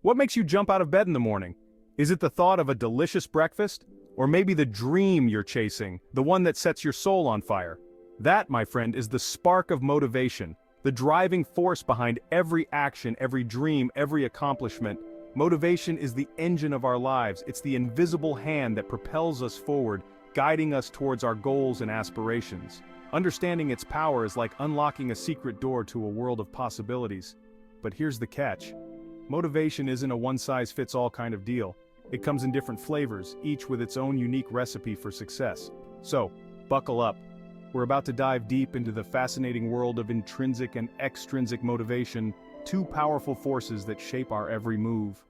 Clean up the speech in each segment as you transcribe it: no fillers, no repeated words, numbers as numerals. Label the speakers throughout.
Speaker 1: What makes you jump out of bed in the morning? Is it the thought of a delicious breakfast? Or maybe the dream you're chasing, the one that sets your soul on fire? That, my friend, is the spark of motivation, the driving force behind every action, every dream, every accomplishment. Motivation is the engine of our lives. It's the invisible hand that propels us forward, guiding us towards our goals and aspirations. Understanding its power is like unlocking a secret door to a world of possibilities. But here's the catch. Motivation isn't a one-size-fits-all kind of deal. It comes in different flavors, each with its own unique recipe for success. So, buckle up. We're about to dive deep into the fascinating world of intrinsic and extrinsic motivation, two powerful forces that shape our every move.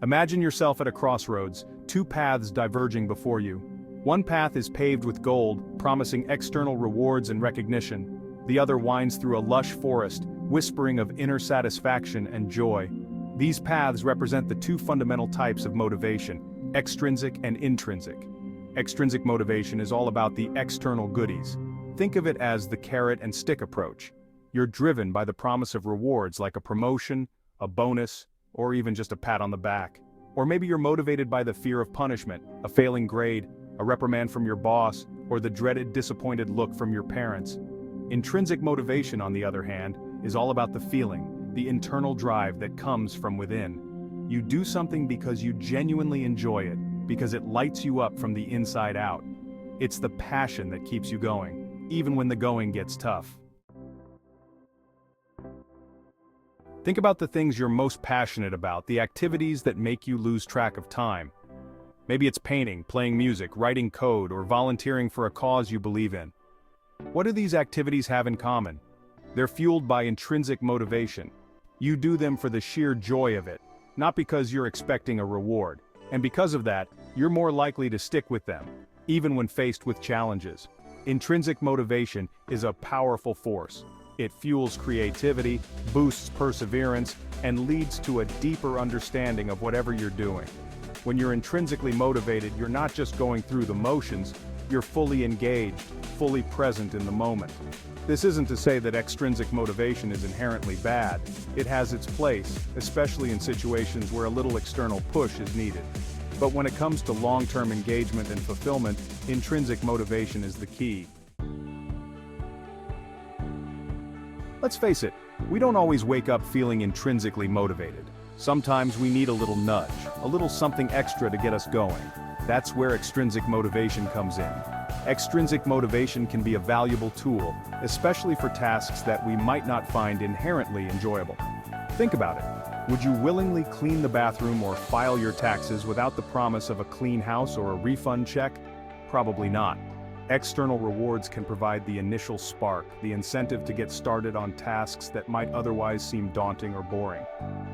Speaker 1: Imagine yourself at a crossroads, two paths diverging before you. One path is paved with gold, promising external rewards and recognition. The other winds through a lush forest, whispering of inner satisfaction and joy. These paths represent the two fundamental types of motivation, extrinsic and intrinsic. Extrinsic motivation is all about the external goodies. Think of it as the carrot and stick approach. You're driven by the promise of rewards like a promotion, a bonus, or even just a pat on the back. Or maybe you're motivated by the fear of punishment, a failing grade, a reprimand from your boss, or the dreaded disappointed look from your parents. Intrinsic motivation, on the other hand, is all about the feeling, the internal drive that comes from within. You do something because you genuinely enjoy it, because it lights you up from the inside out. It's the passion that keeps you going, even when the going gets tough. Think about the things you're most passionate about, the activities that make you lose track of time. Maybe it's painting, playing music, writing code, or volunteering for a cause you believe in. What do these activities have in common? They're fueled by intrinsic motivation. You do them for the sheer joy of it, not because you're expecting a reward. And because of that, you're more likely to stick with them, even when faced with challenges. Intrinsic motivation is a powerful force. It fuels creativity, boosts perseverance, and leads to a deeper understanding of whatever you're doing. When you're intrinsically motivated, you're not just going through the motions, you're fully engaged, fully present in the moment. This isn't to say that extrinsic motivation is inherently bad. It has its place, especially in situations where a little external push is needed. But when it comes to long-term engagement and fulfillment, intrinsic motivation is the key. Let's face it, we don't always wake up feeling intrinsically motivated. Sometimes we need a little nudge, a little something extra to get us going. That's where extrinsic motivation comes in. Extrinsic motivation can be a valuable tool, especially for tasks that we might not find inherently enjoyable. Think about it. Would you willingly clean the bathroom or file your taxes without the promise of a clean house or a refund check? Probably not. External rewards can provide the initial spark, the incentive to get started on tasks that might otherwise seem daunting or boring.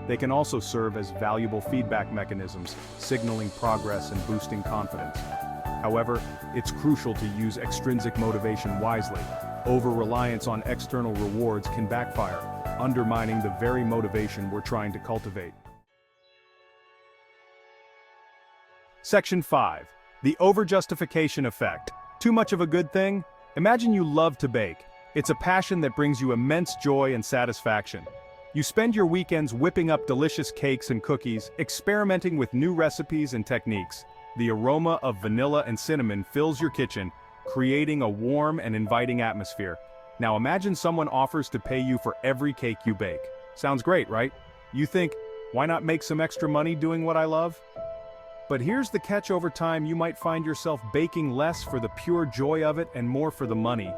Speaker 1: They can also serve as valuable feedback mechanisms, signaling progress and boosting confidence. However, it's crucial to use extrinsic motivation wisely. Over-reliance on external rewards can backfire, undermining the very motivation we're trying to cultivate. Section 5. The overjustification effect. Too much of a good thing? Imagine you love to bake. It's a passion that brings you immense joy and satisfaction. You spend your weekends whipping up delicious cakes and cookies, experimenting with new recipes and techniques. The aroma of vanilla and cinnamon fills your kitchen, creating a warm and inviting atmosphere. Now imagine someone offers to pay you for every cake you bake. Sounds great, right? You think, why not make some extra money doing what I love? But here's the catch: over time you might find yourself baking less for the pure joy of it and more for the money.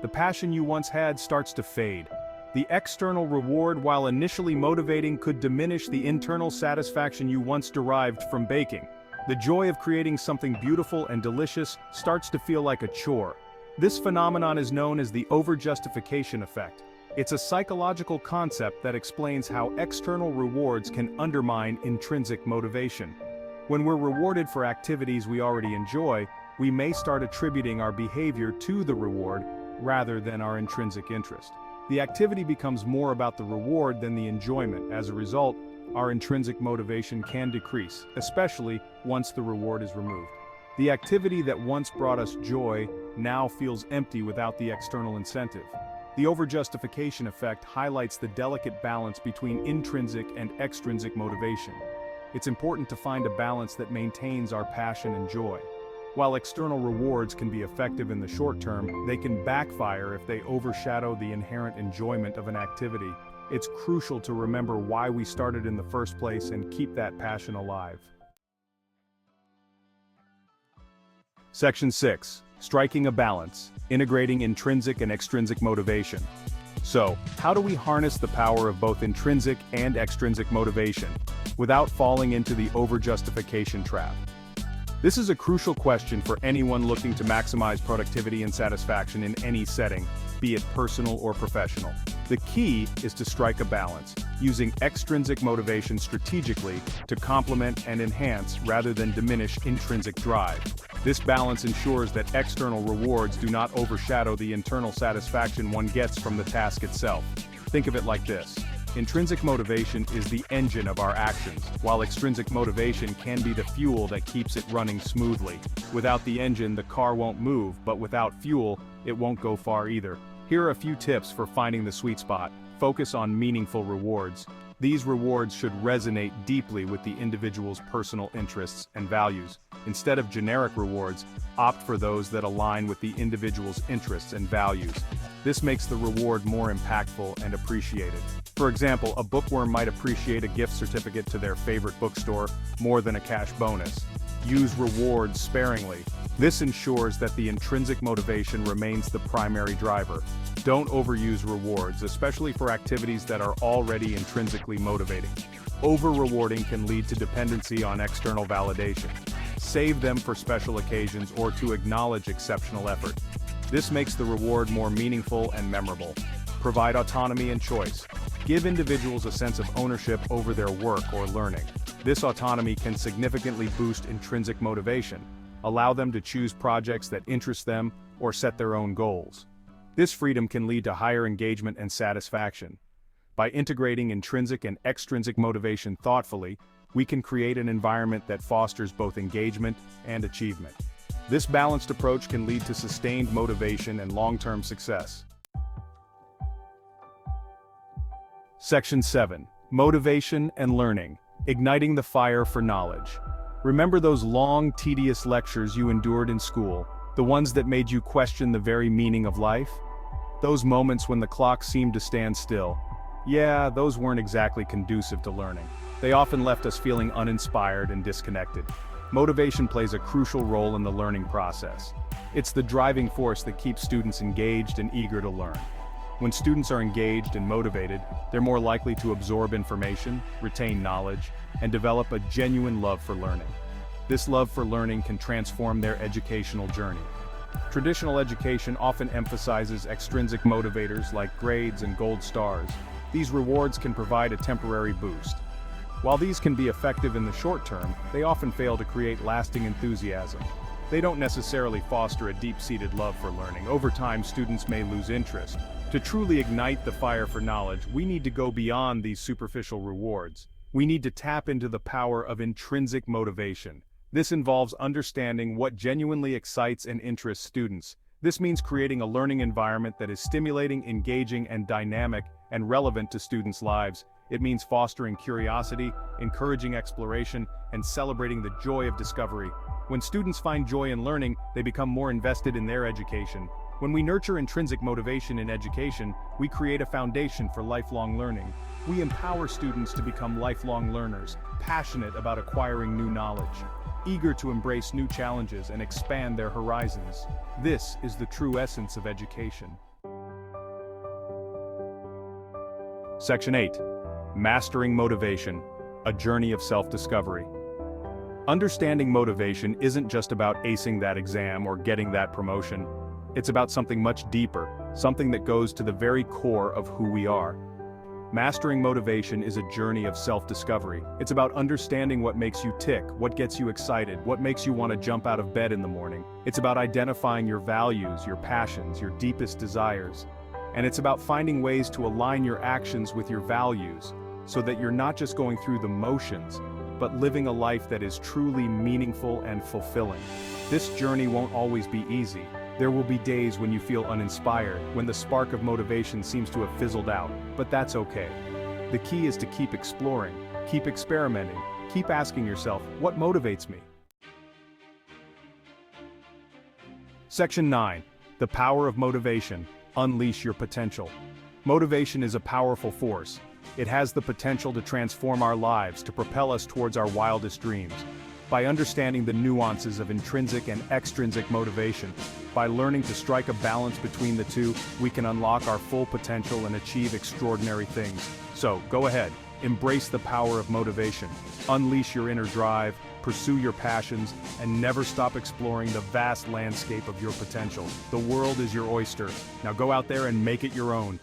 Speaker 1: The passion you once had starts to fade. The external reward, while initially motivating, could diminish the internal satisfaction you once derived from baking. The joy of creating something beautiful and delicious starts to feel like a chore. This phenomenon is known as the overjustification effect. It's a psychological concept that explains how external rewards can undermine intrinsic motivation. When we're rewarded for activities we already enjoy, we may start attributing our behavior to the reward rather than our intrinsic interest. The activity becomes more about the reward than the enjoyment. As a result, our intrinsic motivation can decrease, especially once the reward is removed. The activity that once brought us joy now feels empty without the external incentive. The overjustification effect highlights the delicate balance between intrinsic and extrinsic motivation. It's important to find a balance that maintains our passion and joy. While external rewards can be effective in the short term, they can backfire if they overshadow the inherent enjoyment of an activity. It's crucial to remember why we started in the first place and keep that passion alive. Section 6. Striking a balance, integrating intrinsic and extrinsic motivation. So, how do we harness the power of both intrinsic and extrinsic motivation without falling into the overjustification trap? This is a crucial question for anyone looking to maximize productivity and satisfaction in any setting, be it personal or professional. The key is to strike a balance, using extrinsic motivation strategically to complement and enhance rather than diminish intrinsic drive. This balance ensures that external rewards do not overshadow the internal satisfaction one gets from the task itself. Think of it like this. Intrinsic motivation is the engine of our actions, while extrinsic motivation can be the fuel that keeps it running smoothly. Without the engine, the car won't move, but without fuel, it won't go far either. Here are a few tips for finding the sweet spot. Focus on meaningful rewards. These rewards should resonate deeply with the individual's personal interests and values. Instead of generic rewards, opt for those that align with the individual's interests and values. This makes the reward more impactful and appreciated. For example, a bookworm might appreciate a gift certificate to their favorite bookstore more than a cash bonus. Use rewards sparingly. This ensures that the intrinsic motivation remains the primary driver. Don't overuse rewards, especially for activities that are already intrinsically motivating. Over-rewarding can lead to dependency on external validation. Save them for special occasions or to acknowledge exceptional effort. This makes the reward more meaningful and memorable. Provide autonomy and choice. Give individuals a sense of ownership over their work or learning. This autonomy can significantly boost intrinsic motivation. Allow them to choose projects that interest them or set their own goals. This freedom can lead to higher engagement and satisfaction. By integrating intrinsic and extrinsic motivation thoughtfully, we can create an environment that fosters both engagement and achievement. This balanced approach can lead to sustained motivation and long-term success. Section 7. Motivation and learning, igniting the fire for knowledge. Remember those long, tedious lectures you endured in school, the ones that made you question the very meaning of life? Those moments when the clock seemed to stand still. Yeah, those weren't exactly conducive to learning. They often left us feeling uninspired and disconnected. Motivation plays a crucial role in the learning process. It's the driving force that keeps students engaged and eager to learn. When students are engaged and motivated, they're more likely to absorb information, retain knowledge, and develop a genuine love for learning. This love for learning can transform their educational journey. Traditional education often emphasizes extrinsic motivators like grades and gold stars. These rewards can provide a temporary boost. While these can be effective in the short term, they often fail to create lasting enthusiasm. They don't necessarily foster a deep-seated love for learning. Over time, students may lose interest. To truly ignite the fire for knowledge, we need to go beyond these superficial rewards. We need to tap into the power of intrinsic motivation. This involves understanding what genuinely excites and interests students. This means creating a learning environment that is stimulating, engaging, and dynamic and relevant to students' lives. It means fostering curiosity, encouraging exploration, and celebrating the joy of discovery. When students find joy in learning, they become more invested in their education. When we nurture intrinsic motivation in education, we create a foundation for lifelong learning. We empower students to become lifelong learners, passionate about acquiring new knowledge, eager to embrace new challenges and expand their horizons. This is the true essence of education. Section 8. Mastering motivation, a journey of self-discovery. Understanding motivation isn't just about acing that exam or getting that promotion. It's about something much deeper, something that goes to the very core of who we are. Mastering motivation is a journey of self-discovery. It's about understanding what makes you tick, what gets you excited, what makes you want to jump out of bed in the morning. It's about identifying your values, your passions, your deepest desires. And it's about finding ways to align your actions with your values, so that you're not just going through the motions, but living a life that is truly meaningful and fulfilling. This journey won't always be easy. There will be days when you feel uninspired, when the spark of motivation seems to have fizzled out, but that's okay. The key is to keep exploring, keep experimenting, keep asking yourself, what motivates me? Section 9. The power of motivation. Unleash your potential. Motivation is a powerful force. It has the potential to transform our lives, to propel us towards our wildest dreams. By understanding the nuances of intrinsic and extrinsic motivation, by learning to strike a balance between the two, we can unlock our full potential and achieve extraordinary things. So, go ahead, embrace the power of motivation, unleash your inner drive, pursue your passions, and never stop exploring the vast landscape of your potential. The world is your oyster. Now go out there and make it your own.